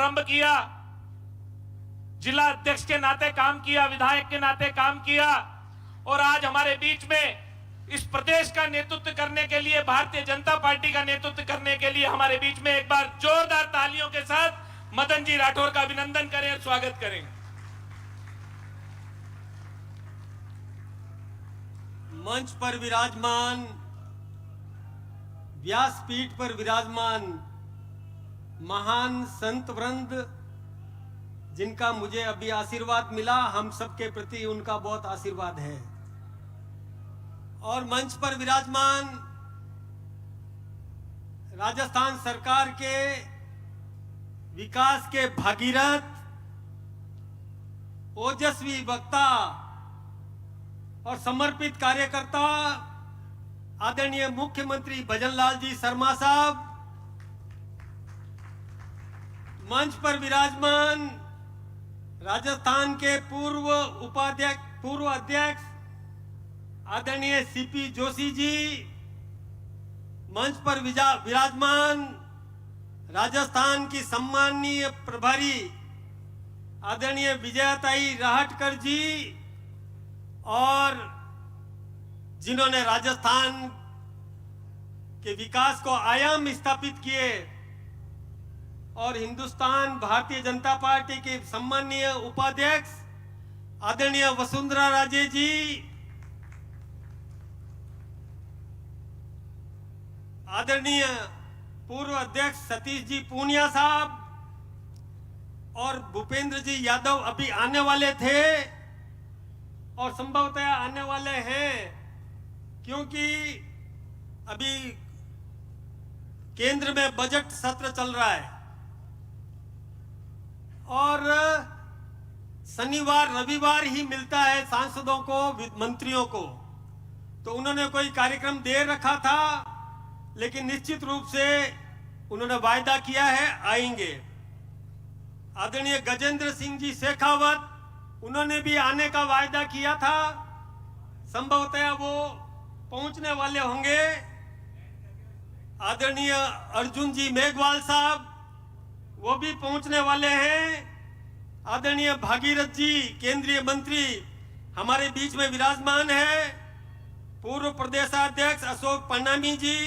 आरंभ किया, जिला अध्यक्ष के नाते काम किया, विधायक के नाते काम किया, और आज हमारे बीच में इस प्रदेश का नेतृत्व करने के लिए, भारतीय जनता पार्टी का नेतृत्व करने के लिए हमारे बीच में एक बार जोरदार तालियों के साथ मदन जी राठौर का अभिनंदन करें और स्वागत करें। मंच पर विराजमान, व्यासपीठ पर विराजमान महान संत वृंद, जिनका मुझे अभी आशीर्वाद मिला, हम सबके प्रति उनका बहुत आशीर्वाद है। और मंच पर विराजमान राजस्थान सरकार के विकास के भागीरथ, ओजस्वी वक्ता और समर्पित कार्यकर्ता आदरणीय मुख्यमंत्री भजनलाल जी शर्मा साहब, मंच पर विराजमान राजस्थान के पूर्व अध्यक्ष आदरणीय सीपी जोशी जी, मंच पर विराजमान राजस्थान की सम्माननीय प्रभारी आदरणीय विजयाताई राहटकर जी, और जिन्होंने राजस्थान के विकास को आयाम स्थापित किए, और हिंदुस्तान भारतीय जनता पार्टी के सम्माननीय उपाध्यक्ष आदरणीय वसुंधरा राजे जी, आदरणीय पूर्व अध्यक्ष सतीश जी पूनिया साहब, और भूपेंद्र जी यादव अभी आने वाले थे और संभवतः आने वाले हैं, क्योंकि अभी केंद्र में बजट सत्र चल रहा है और शनिवार रविवार ही मिलता है सांसदों को, मंत्रियों को। तो उन्होंने कोई कार्यक्रम दे रखा था, लेकिन निश्चित रूप से उन्होंने वायदा किया है आएंगे। आदरणीय गजेंद्र सिंह जी शेखावत, उन्होंने भी आने का वायदा किया था, संभवतः वो पहुंचने वाले होंगे। आदरणीय अर्जुन जी मेघवाल साहब, वो भी पहुंचने वाले हैं। आदरणीय भागीरथ जी केंद्रीय मंत्री हमारे बीच में विराजमान है। पूर्व प्रदेशाध्यक्ष अशोक पन्नामी जी,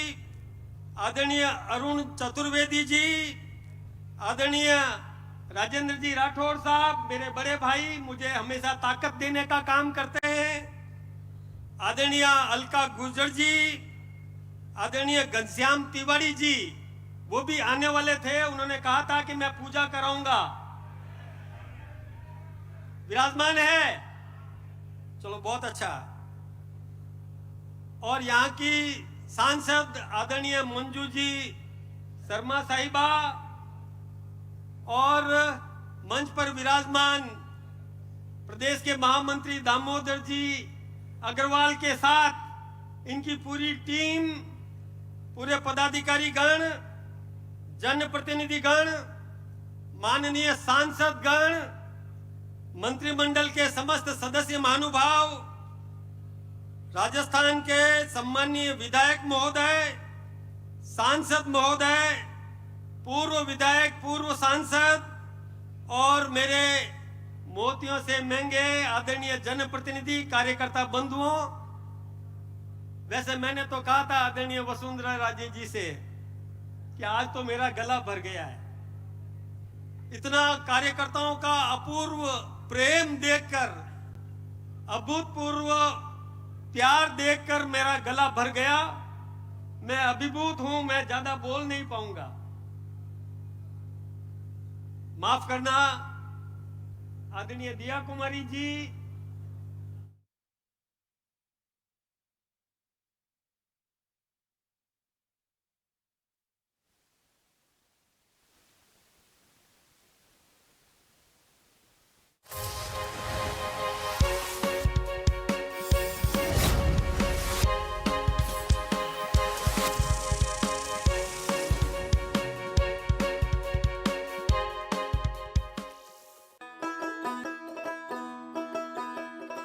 आदरणीय अरुण चतुर्वेदी जी, आदरणीय राजेंद्र जी राठौर साहब, मेरे बड़े भाई, मुझे हमेशा ताकत देने का काम करते हैं। आदरणीय अलका गुर्जर जी, आदरणीय घनश्याम तिवारी जी, वो भी आने वाले थे। उन्होंने कहा था कि मैं पूजा कराऊंगा, विराजमान है, चलो बहुत अच्छा। और यहाँ की सांसद आदरणीय मंजू जी शर्मा साहिबा, और मंच पर विराजमान प्रदेश के महामंत्री दामोदर जी अग्रवाल के साथ इनकी पूरी टीम, पूरे पदाधिकारी गण, जनप्रतिनिधि गण, माननीय सांसद गण, मंत्रिमंडल के समस्त सदस्य महानुभाव, राजस्थान के सम्माननीय विधायक महोदय, सांसद महोदय, पूर्व विधायक, पूर्व सांसद, और मेरे मोतियों से महंगे आदरणीय जनप्रतिनिधि कार्यकर्ता बंधुओं। वैसे मैंने तो कहा था आदरणीय वसुंधरा राजे जी से कि आज तो मेरा गला भर गया है। इतना कार्यकर्ताओं का अपूर्व प्रेम देखकर, अभूतपूर्व प्यार देखकर मेरा गला भर गया। मैं अभिभूत हूं, मैं ज्यादा बोल नहीं पाऊंगा, माफ करना। आदरणीय दिया कुमारी जी,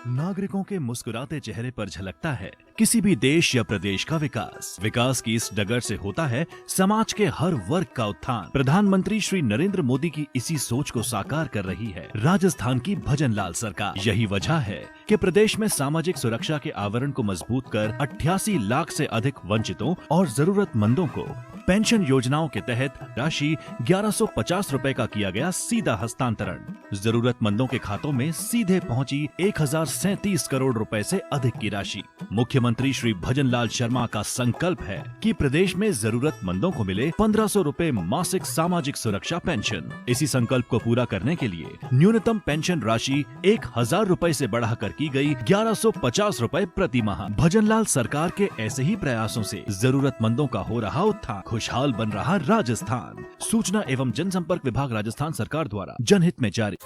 नागरिकों के मुस्कुराते चेहरे पर झलकता है किसी भी देश या प्रदेश का विकास। विकास की इस डगर से होता है समाज के हर वर्ग का उत्थान। प्रधानमंत्री श्री नरेंद्र मोदी की इसी सोच को साकार कर रही है राजस्थान की भजनलाल सरकार। यही वजह है कि प्रदेश में सामाजिक सुरक्षा के आवरण को मजबूत कर 88 लाख से अधिक वंचितों और जरूरतमंदों को पेंशन योजनाओं के तहत राशि 1150 रुपए का किया गया सीधा हस्तांतरण। जरूरतमंदों के खातों में सीधे पहुंची 1037 करोड़ रुपए से अधिक की राशि। मुख्यमंत्री श्री भजनलाल शर्मा का संकल्प है कि प्रदेश में जरूरतमंदों को मिले 1500 रुपए मासिक सामाजिक सुरक्षा पेंशन। इसी संकल्प को पूरा करने के लिए न्यूनतम पेंशन राशि 1000 रुपए से बढ़ाकर की गई 1150 रुपए प्रति माह। भजनलाल सरकार के ऐसे ही प्रयासों से जरूरतमंदों का हो रहा उत्थान, खुशहाल बन रहा राजस्थान। सूचना एवं जनसंपर्क विभाग राजस्थान सरकार द्वारा जनहित में जारी।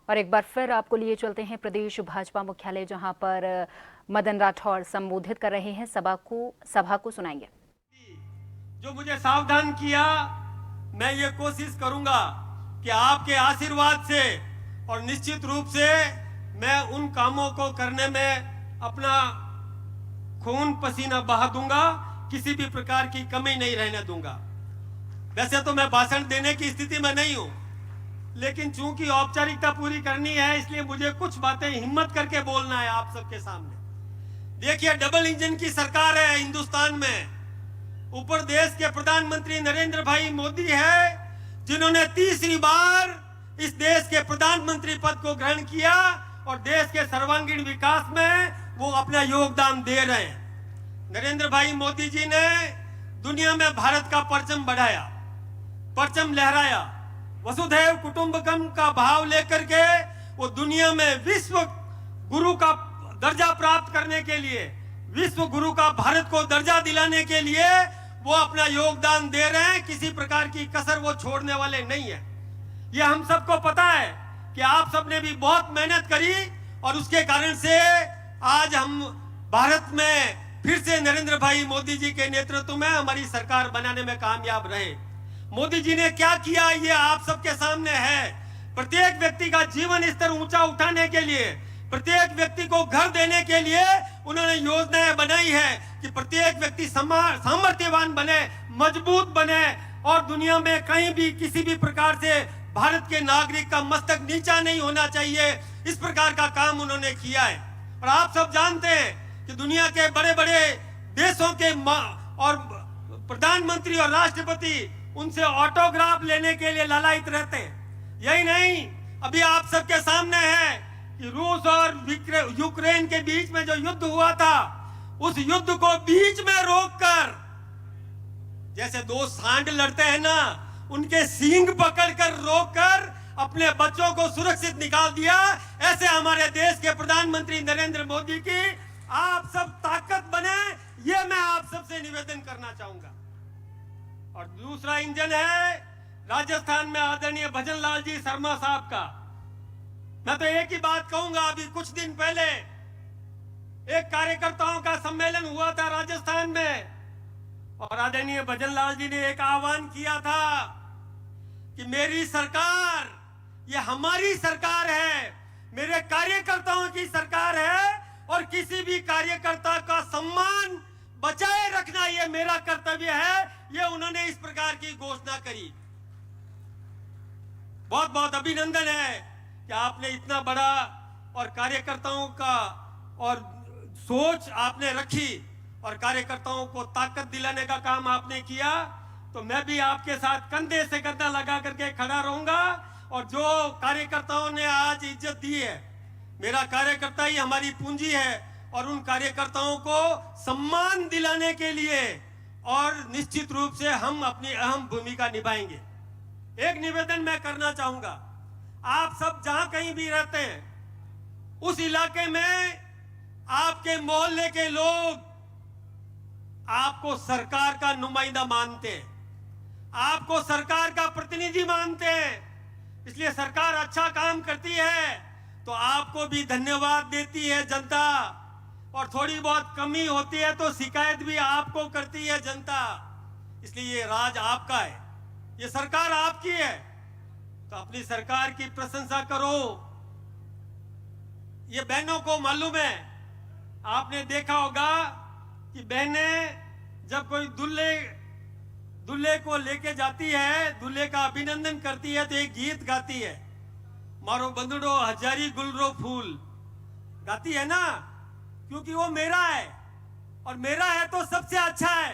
और एक बार फिर आपको लिए चलते हैं प्रदेश भाजपा मुख्यालय, जहां पर मदन राठौर संबोधित कर रहे हैं। सभा को सुनाएंगे। जो मुझे सावधान किया, मैं ये कोशिश करूंगा कि आपके आशीर्वाद से और निश्चित रूप से मैं उन कामों को करने में अपना खून पसीना बहा दूंगा, किसी भी प्रकार की कमी नहीं रहने दूंगा। वैसे तो मैं भाषण देने की स्थिति में नहीं हूं, लेकिन चूंकि औपचारिकता पूरी करनी है, इसलिए मुझे कुछ बातें हिम्मत करके बोलना है आप सबके सामने। देखिए, डबल इंजन की सरकार है हिंदुस्तान में। ऊपर देश के प्रधानमंत्री नरेंद्र भाई मोदी है, जिन्होंने तीसरी बार इस देश के प्रधानमंत्री पद को ग्रहण किया और देश के सर्वांगीण विकास में वो अपना योगदान दे रहे हैं। नरेंद्र भाई मोदी जी ने दुनिया में भारत का परचम बढ़ाया, परचम लहराया। वसुधैव कुटुंबकम का भाव लेकर के वो दुनिया में विश्व गुरु का दर्जा प्राप्त करने के लिए, विश्व गुरु का भारत को दर्जा दिलाने के लिए वो अपना योगदान दे रहे हैं। किसी प्रकार की कसर वो छोड़ने वाले नहीं है। ये हम सबको पता है कि आप सबने भी बहुत मेहनत करी और उसके कारण से आज हम भारत में फिर से नरेंद्र भाई मोदी जी के नेतृत्व में हमारी सरकार बनाने में कामयाब रहे। मोदी जी ने क्या किया ये आप सबके सामने है। प्रत्येक व्यक्ति का जीवन स्तर ऊंचा उठाने के लिए, प्रत्येक व्यक्ति को घर देने के लिए उन्होंने योजनाएं बनाई है कि प्रत्येक व्यक्ति सामर्थ्यवान बने, मजबूत बने और दुनिया में कहीं भी किसी भी प्रकार से भारत के नागरिक का मस्तक नीचा नहीं होना चाहिए। इस प्रकार का काम उन्होंने किया है। और आप सब जानते हैं कि दुनिया के बड़े बड़े देशों के और प्रधानमंत्री और राष्ट्रपति उनसे ऑटोग्राफ लेने के लिए ललायित रहते हैं। यही नहीं, अभी आप सबके सामने है कि रूस और यूक्रेन के बीच में जो युद्ध हुआ था, उस युद्ध को बीच में रोककर, जैसे दो सांड लड़ते हैं ना, उनके सींग पकड़कर रोककर अपने बच्चों को सुरक्षित निकाल दिया। ऐसे हमारे देश के प्रधानमंत्री नरेंद्र मोदी की आप सब ताकत बने, ये मैं आप सबसे निवेदन करना चाहूंगा। और दूसरा इंजन है राजस्थान में आदरणीय भजनलाल जी शर्मा साहब का। मैं तो एक ही बात कहूंगा, अभी कुछ दिन पहले एक कार्यकर्ताओं का सम्मेलन हुआ था राजस्थान में और आदरणीय भजनलाल जी ने एक आह्वान किया था कि मेरी सरकार, ये हमारी सरकार है, मेरे कार्यकर्ताओं की सरकार है और किसी भी कार्यकर्ता का सम्मान बचाए रखना ये मेरा कर्तव्य है। ये उन्होंने इस प्रकार की घोषणा करी। बहुत बहुत अभिनंदन है कि आपने इतना बड़ा और कार्यकर्ताओं का और सोच आपने रखी और कार्यकर्ताओं को ताकत दिलाने का काम आपने किया। तो मैं भी आपके साथ कंधे से कंधा लगा करके खड़ा रहूंगा। और जो कार्यकर्ताओं ने आज इज्जत दी है, मेरा कार्यकर्ता ही हमारी पूंजी है और उन कार्यकर्ताओं को सम्मान दिलाने के लिए और निश्चित रूप से हम अपनी अहम भूमिका निभाएंगे। एक निवेदन मैं करना चाहूंगा, आप सब जहां कहीं भी रहते हैं, उस इलाके में आपके मोहल्ले के लोग आपको सरकार का नुमाइंदा मानते हैं, आपको सरकार का प्रतिनिधि मानते हैं। इसलिए सरकार अच्छा काम करती है तो आपको भी धन्यवाद देती है जनता, और थोड़ी बहुत कमी होती है तो शिकायत भी आपको करती है जनता। इसलिए ये राज आपका है, ये सरकार आपकी है, तो अपनी सरकार की प्रशंसा करो। ये बहनों को मालूम है, आपने देखा होगा कि बहनें जब कोई दूल्हे को लेके जाती है, दूल्हे का अभिनंदन करती है तो एक गीत गाती है, मारो बंदड़ो हजारी गुलरो फूल, गाती है ना, क्योंकि वो मेरा है और मेरा है तो सबसे अच्छा है।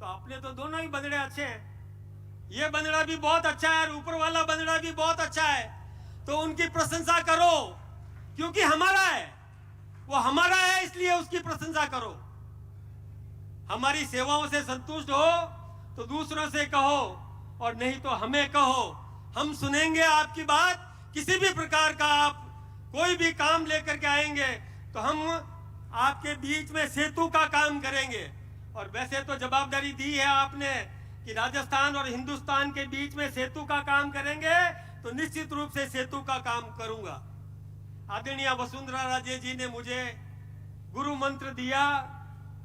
तो अपने तो दोनों ही बंदड़े अच्छे हैं, ये बंदड़ा भी बहुत अच्छा है और ऊपर वाला बंदड़ा भी बहुत अच्छा है, तो उनकी प्रशंसा करो, क्योंकि हमारा है, वो हमारा है, इसलिए उसकी प्रशंसा करो। हमारी सेवाओं से संतुष्ट हो तो दूसरों से कहो, और नहीं तो हमें कहो, हम सुनेंगे आपकी बात। किसी भी प्रकार का आप कोई भी काम लेकर के आएंगे तो हम आपके बीच में सेतु का काम करेंगे। और वैसे तो जवाबदारी दी है आपने कि राजस्थान और हिंदुस्तान के बीच में सेतु का काम करेंगे, तो निश्चित रूप से सेतु का काम करूंगा। आदरणीय वसुंधरा राजे जी ने मुझे गुरु मंत्र दिया,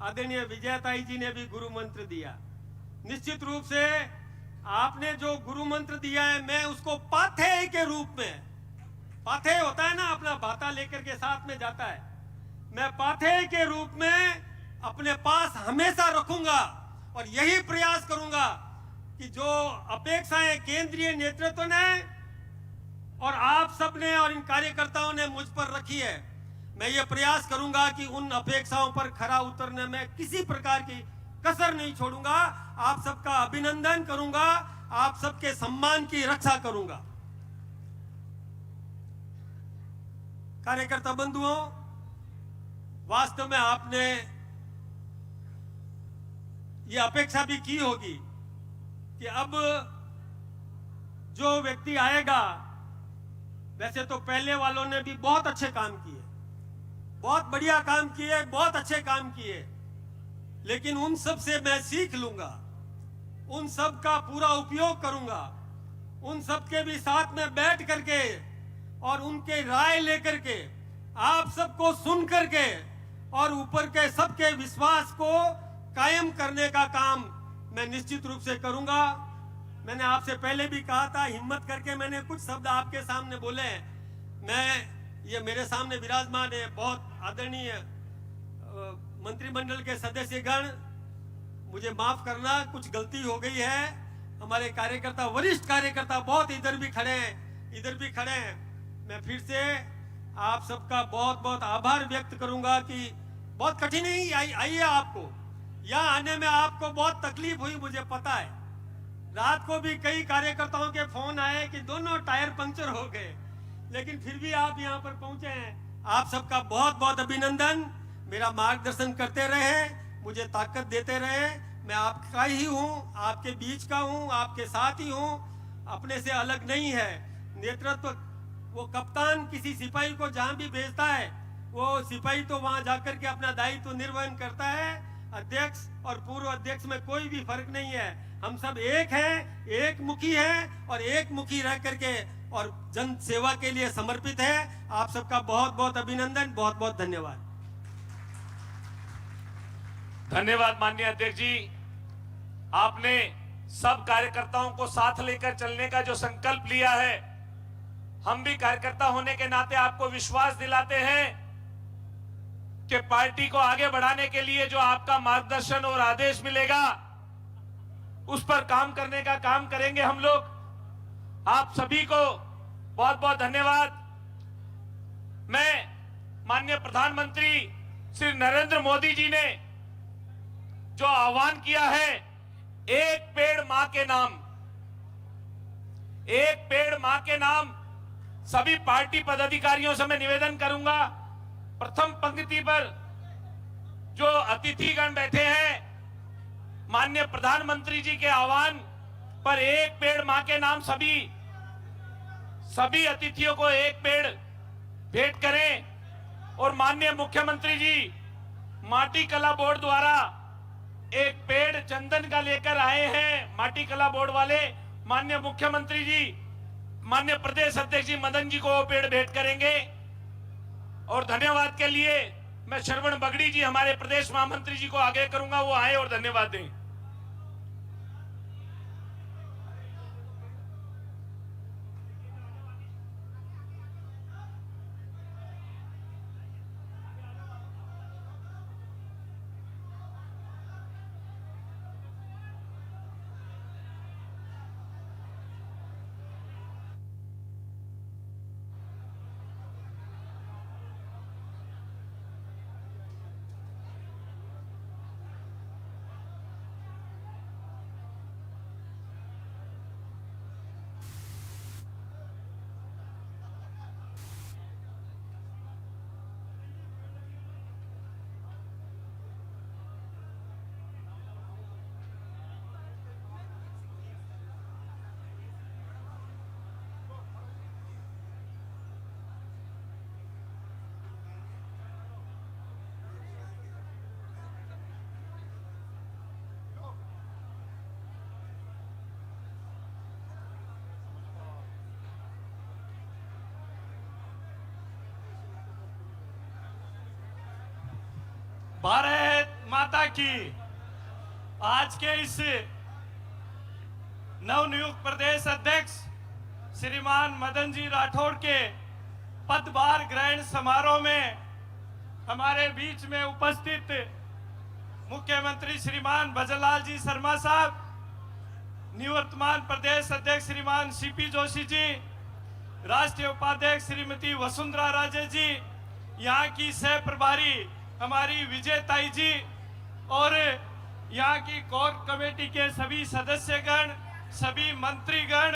आदरणीय विजयताई जी ने भी गुरु मंत्र दिया। निश्चित रूप से आपने जो गुरु मंत्र दिया है, मैं उसको पाथेय के रूप में, पाथेय होता है ना, अपना भाता लेकर के साथ में जाता है, मैं पाथेय के रूप में अपने पास हमेशा रखूंगा और यही प्रयास करूंगा कि जो अपेक्षाएं केंद्रीय नेतृत्व ने और आप सब ने और इन कार्यकर्ताओं ने मुझ पर रखी है, मैं ये प्रयास करूंगा कि उन अपेक्षाओं पर खरा उतरने में किसी प्रकार की कसर नहीं छोड़ूंगा। आप सबका अभिनंदन करूंगा, आप सबके सम्मान की रक्षा करूंगा। कार्यकर्ता बंधुओं, वास्तव में आपने ये अपेक्षा भी की होगी कि अब जो व्यक्ति आएगा, वैसे तो पहले वालों ने भी बहुत अच्छे काम किए, बहुत बढ़िया काम किए, बहुत अच्छे काम किए, लेकिन उन सब से मैं सीख लूंगा, उन सब का पूरा उपयोग करूंगा, उन सब के भी साथ में बैठ करके और उनके राय लेकर के आप सबको सुन करके और ऊपर के सबके विश्वास को कायम करने का काम मैं निश्चित रूप से करूंगा। मैंने आपसे पहले भी कहा था, हिम्मत करके मैंने कुछ शब्द आपके सामने बोले। मैं ये मेरे सामने विराजमान है बहुत आदरणीय मंत्रिमंडल के सदस्यगण, मुझे माफ करना, कुछ गलती हो गई है। हमारे कार्यकर्ता, वरिष्ठ कार्यकर्ता बहुत इधर भी खड़े हैं, इधर भी खड़े हैं। मैं फिर से आप सबका बहुत बहुत आभार व्यक्त करूंगा कि बहुत कठिनाई आई है आपको, यहाँ आने में आपको बहुत तकलीफ हुई, मुझे पता है। रात को भी कई कार्यकर्ताओं के फोन आए कि दोनों टायर पंक्चर हो गए, लेकिन फिर भी आप यहाँ पर पहुंचे हैं। आप सबका बहुत बहुत अभिनंदन। मेरा मार्गदर्शन करते रहे, मुझे ताकत देते रहे। मैं आपका ही हूँ, आपके बीच का हूँ, आपके साथ ही हूँ, अपने से अलग नहीं है। नेतृत्व, वो कप्तान किसी सिपाही को जहाँ भी भेजता है, वो सिपाही तो वहाँ जाकर के अपना दायित्व निर्वहन करता है। अध्यक्ष और पूर्व अध्यक्ष में कोई भी फर्क नहीं है, हम सब एक हैं, एक मुखी हैं और एक मुखी रह करके और जन सेवा के लिए समर्पित है। आप सबका बहुत बहुत अभिनंदन, बहुत बहुत धन्यवाद। धन्यवाद माननीय अध्यक्ष जी, आपने सब कार्यकर्ताओं को साथ लेकर चलने का जो संकल्प लिया है, हम भी कार्यकर्ता होने के नाते आपको विश्वास दिलाते हैं कि पार्टी को आगे बढ़ाने के लिए जो आपका मार्गदर्शन और आदेश मिलेगा, उस पर काम करने का काम करेंगे हम लोग। आप सभी को बहुत बहुत धन्यवाद। मैं माननीय प्रधानमंत्री श्री नरेंद्र मोदी जी ने जो आह्वान किया है, एक पेड़ मां के नाम, एक पेड़ मां के नाम, सभी पार्टी पदाधिकारियों से मैं निवेदन करूंगा, प्रथम पंक्ति पर जो अतिथिगण बैठे हैं, माननीय प्रधानमंत्री जी के आह्वान पर एक पेड़ मां के नाम, सभी अतिथियों को एक पेड़ भेंट करें। और माननीय मुख्यमंत्री जी माटी कला बोर्ड द्वारा एक पेड़ चंदन का लेकर आए हैं, माटी कला बोर्ड वाले। माननीय मुख्यमंत्री जी माननीय प्रदेश अध्यक्ष जी मदन जी को वो पेड़ भेंट करेंगे। और धन्यवाद के लिए मैं श्रवण बगड़ी जी हमारे प्रदेश महामंत्री जी को आगे करूंगा, वो आए और धन्यवाद दें। भारत माता की। आज के इस नवनियुक्त प्रदेश अध्यक्ष श्रीमान मदन जी राठौड़ के पदभार ग्रहण समारोह में हमारे बीच में उपस्थित मुख्यमंत्री श्रीमान भजनलाल जी शर्मा साहब, निवर्तमान प्रदेश अध्यक्ष श्रीमान सीपी जोशी जी, राष्ट्रीय उपाध्यक्ष श्रीमती वसुंधरा राजे जी, यहाँ की सह प्रभारी हमारी विजयताई जी और यहाँ की कोर कमेटी के सभी सदस्यगण, सभी मंत्रीगण,